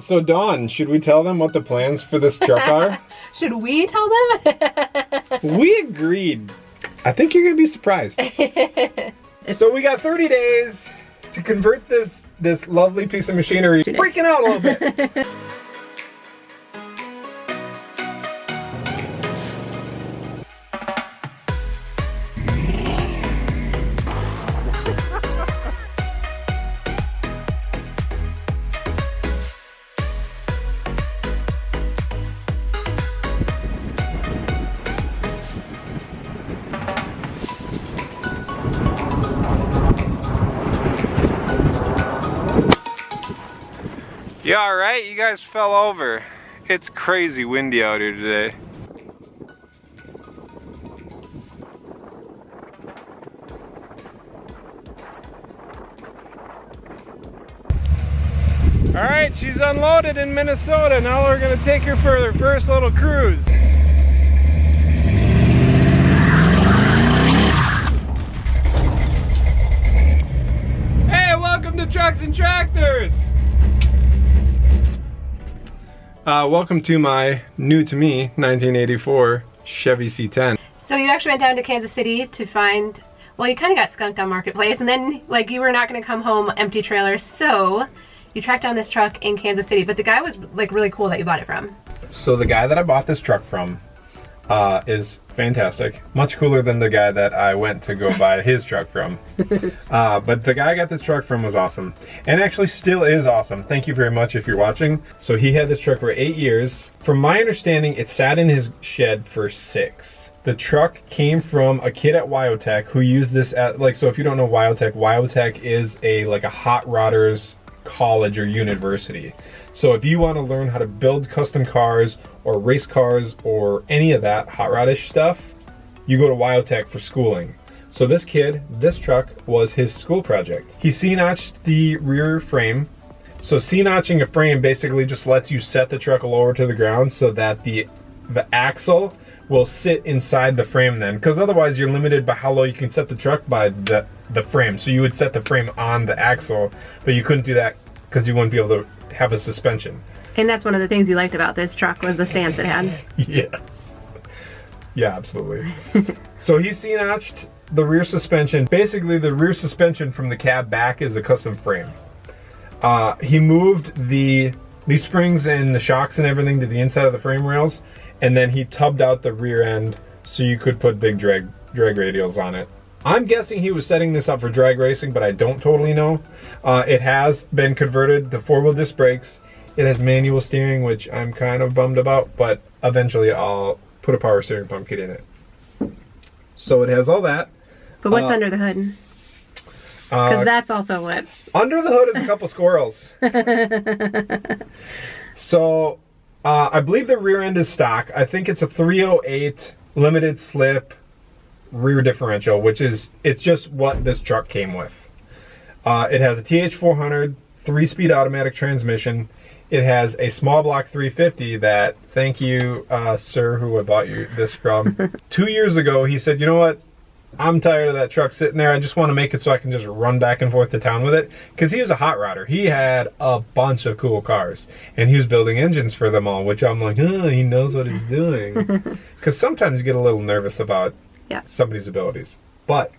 right, so Dawn, should we tell them what the plans for this truck are? Should we tell them? We agreed. I think you're gonna be surprised. So we got 30 days to convert this lovely piece of machinery. Freaking out a little bit. You alright? You guys fell over. It's crazy windy out here today. Alright, she's unloaded in Minnesota. Now we're gonna take her for her first little cruise. Hey, welcome to Trucks and Tractors! Welcome to my, new to me, 1984 Chevy C10. So you actually went down to Kansas City to find, well, you kind of got skunked on Marketplace, and then like you were not going to come home empty trailer, so you tracked down this truck in Kansas City. But the guy was like really cool that you bought it from. So the guy that I bought this truck from is fantastic. Much cooler than the guy that I went to go buy his truck from. But the guy I got this truck from was awesome. And actually still is awesome. Thank you very much if you're watching. So he had this truck for 8 years. From my understanding, it sat in his shed for 6. The truck came from a kid at Wyotech who used this at, like, so if you don't know Wyotech is like a hot rodders college or university. So if you want to learn how to build custom cars or race cars or any of that hot rodish stuff, you go to Wyotech for schooling. So this kid, this truck was his school project. He C-notched the rear frame. So C-notching a frame basically just lets you set the truck lower to the ground so that the axle will sit inside the frame then, because otherwise you're limited by how low you can set the truck by the frame. So you would set the frame on the axle, but you couldn't do that because you wouldn't be able to have a suspension. And that's one of the things you liked about this truck was the stance it had. Yes. Yeah, absolutely. So he C-notched the rear suspension. Basically, the rear suspension from the cab back is a custom frame. He moved the leaf springs and the shocks and everything to the inside of the frame rails, and then he tubbed out the rear end so you could put big drag radials on it. I'm guessing he was setting this up for drag racing, but I don't totally know. It has been converted to 4-wheel disc brakes. It has manual steering, which I'm kind of bummed about, but eventually I'll put a power steering pump kit in it. So it has all that. But what's under the hood? Because that's also what. Under the hood is a couple squirrels. So I believe the rear end is stock. I think it's a 308 limited slip rear differential, which is, it's just what this truck came with. It has a TH400 3-speed automatic transmission. It has a small block 350 that, thank you, sir, who I bought you this from. 2 years ago, he said, you know what? I'm tired of that truck sitting there. I just want to make it so I can just run back and forth to town with it. Because he was a hot rodder. He had a bunch of cool cars. And he was building engines for them all, which I'm like, oh, he knows what he's doing. Because sometimes you get a little nervous about somebody's abilities. But,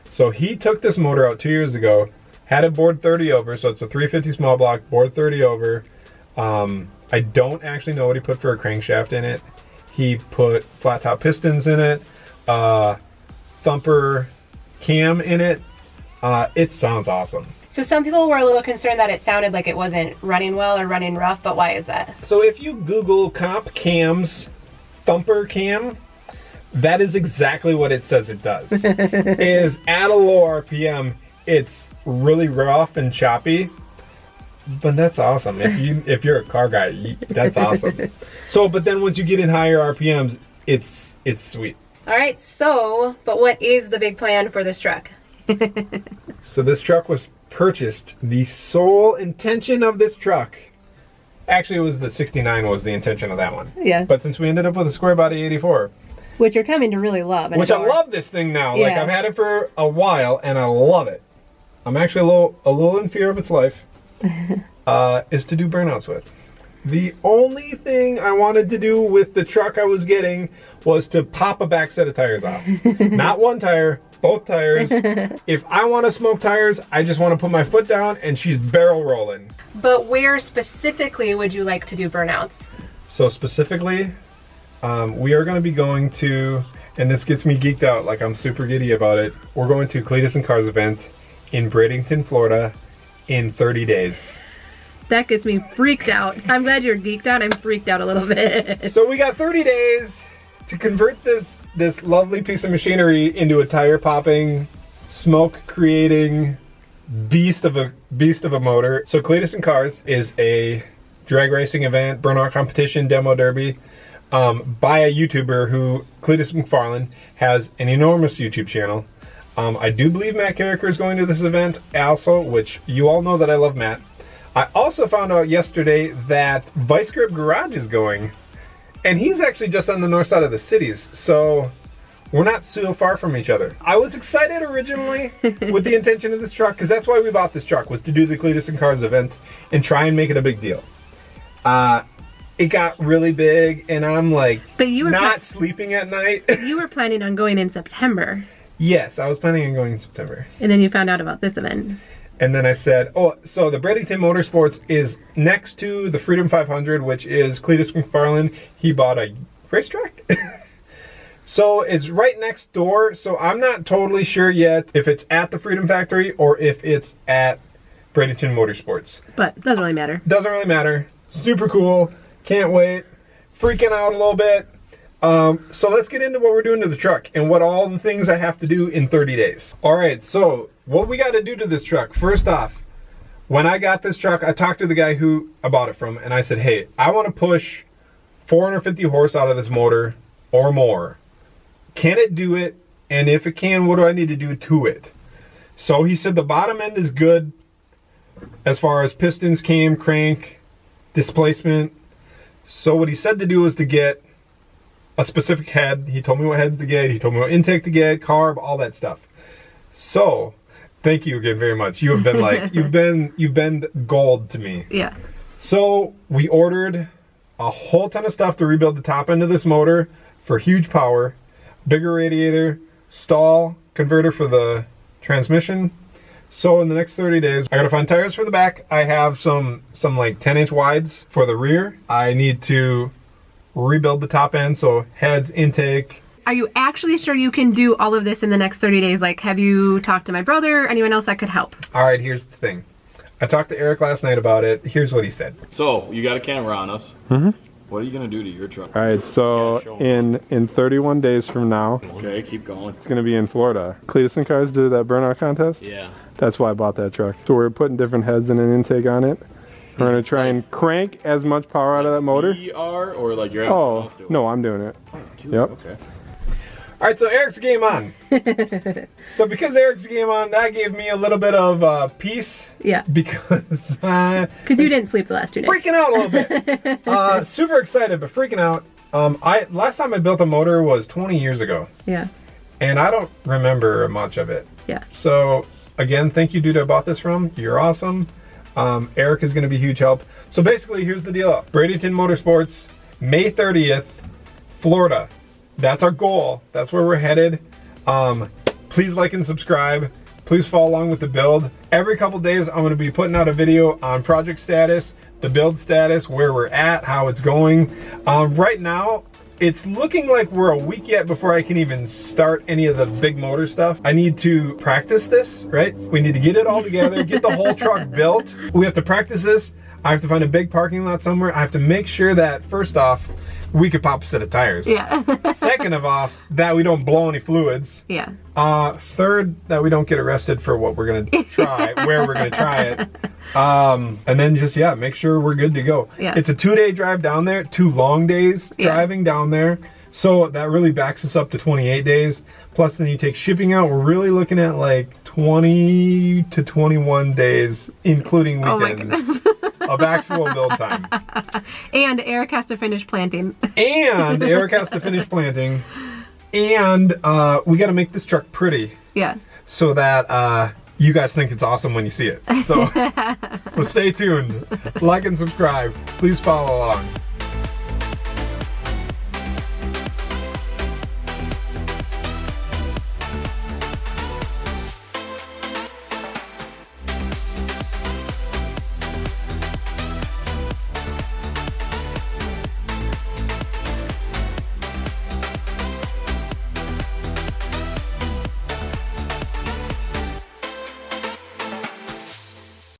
so he took this motor out 2 years ago, had it bored 30 over, so it's a 350 small block, bored 30 over. I don't actually know what he put for a crankshaft in it. He put flat top pistons in it, thumper cam in it. It sounds awesome. So some people were a little concerned that it sounded like it wasn't running well or running rough, but why is that? So if you Google comp cams, thumper cam, that is exactly what it says it does. Is at a low RPM, it's really rough and choppy. But that's awesome. If you're a car guy, that's awesome. So, but then once you get in higher RPMs, it's sweet. All right. So, but what is the big plan for this truck? So this truck was purchased. The sole intention of this truck, actually, it was the 69 was the intention of that one. Yeah. But since we ended up with a square body 84, which you're coming to really love, and which I love this thing now. Yeah. Like I've had it for a while and I love it. I'm actually a little in fear of its life. is to do burnouts with. The only thing I wanted to do with the truck I was getting was to pop a back set of tires off. Not one tire, both tires. If I want to smoke tires, I just want to put my foot down and she's barrel rolling. But where specifically would you like to do burnouts? So specifically, we are going to be going to, and this gets me geeked out, like I'm super giddy about it. We're going to Cleetus Cars event in Bradenton, Florida in 30 days. That gets me freaked out. I'm glad you're geeked out. I'm freaked out a little bit. So we got 30 days to convert this lovely piece of machinery into a tire popping, smoke creating beast of a motor. So Cleetus Cars is a drag racing event, burnout competition, demo derby, by a YouTuber who, Cleetus McFarlane, has an enormous YouTube channel. I do believe Matt Carricker is going to this event also, which you all know that I love Matt. I also found out yesterday that Vice Grip Garage is going, and he's actually just on the north side of the cities, so we're not so far from each other. I was excited originally with the intention of this truck, because that's why we bought this truck, was to do the Cleetus Cars event and try and make it a big deal. It got really big, and I'm like, but you were not sleeping at night. You were planning on going in September. Yes, I was planning on going in September. And then you found out about this event. And then I said, oh, so the Bradenton Motorsports is next to the Freedom 500, which is Cleetus McFarlane. He bought a racetrack. So it's right next door. So I'm not totally sure yet if it's at the Freedom Factory or if it's at Bradenton Motorsports. But it doesn't really matter. Doesn't really matter. Super cool. Can't wait. Freaking out a little bit. So let's get into what we're doing to the truck and what all the things I have to do in 30 days. All right, so what we got to do to this truck. First off, when I got this truck, I talked to the guy who I bought it from, and I said, hey, I want to push 450 horse out of this motor or more. Can it do it? And if it can, what do I need to do to it? So he said the bottom end is good as far as pistons, cam, crank, displacement. So what he said to do was to get a specific head. He told me what heads to get. He told me what intake to get, carb, all that stuff. So, thank you again very much. You have been like, you've been gold to me. Yeah. So, we ordered a whole ton of stuff to rebuild the top end of this motor for huge power, bigger radiator, stall, converter for the transmission. So in the next 30 days, I gotta find tires for the back. I have some like 10-inch wides for the rear. I need to rebuild the top end, so heads, intake. Are you actually sure you can do all of this in the next 30 days? Like, have you talked to my brother or anyone else that could help? All right, here's the thing. I talked to Eric last night about it. Here's what he said. So, you got a camera on us. Mm-hmm. What are you going to do to your truck? All right, so in 31 days from now, okay, keep going. It's going to be in Florida. Cleetus Cars did that burnout contest. Yeah. That's why I bought that truck. So we're putting different heads and an intake on it. We're going to try and crank as much power out of that motor. You are, or like you're having someone else do it? No, I'm doing it. Oh, yep. Okay. All right, so Eric's game on. So because Eric's game on, that gave me a little bit of peace. Yeah. Because you didn't sleep the last 2 days. Freaking out a little bit. Super excited, but freaking out. Last time I built a motor was 20 years ago. Yeah. And I don't remember much of it. Yeah. So again, thank you, dude, I bought this from. You're awesome. Eric is going to be a huge help. So basically, here's the deal. Bradenton Motorsports, May 30th, Florida. That's our goal. That's where we're headed. Please like and subscribe. Please follow along with the build. Every couple days, I'm going to be putting out a video on project status, the build status, where we're at, how it's going. Right now, it's looking like we're a week yet before I can even start any of the big motor stuff. I need to practice this, right? We need to get it all together, get the whole truck built. We have to practice this. I have to find a big parking lot somewhere. I have to make sure that, first off, we could pop a set of tires. Yeah. Second of all, that we don't blow any fluids. Yeah. Third, that we don't get arrested for what we're gonna try, where we're gonna try it. And then just, yeah, make sure we're good to go. Yeah. It's a 2-day drive down there, 2 long days driving down there. So that really backs us up to 28 days. Plus then you take shipping out, we're really looking at like 20 to 21 days, including weekends. Of actual build time. And Eric has to finish planting. And we got to make this truck pretty. Yeah. So that you guys think it's awesome when you see it. So, so stay tuned. Like and subscribe. Please follow along.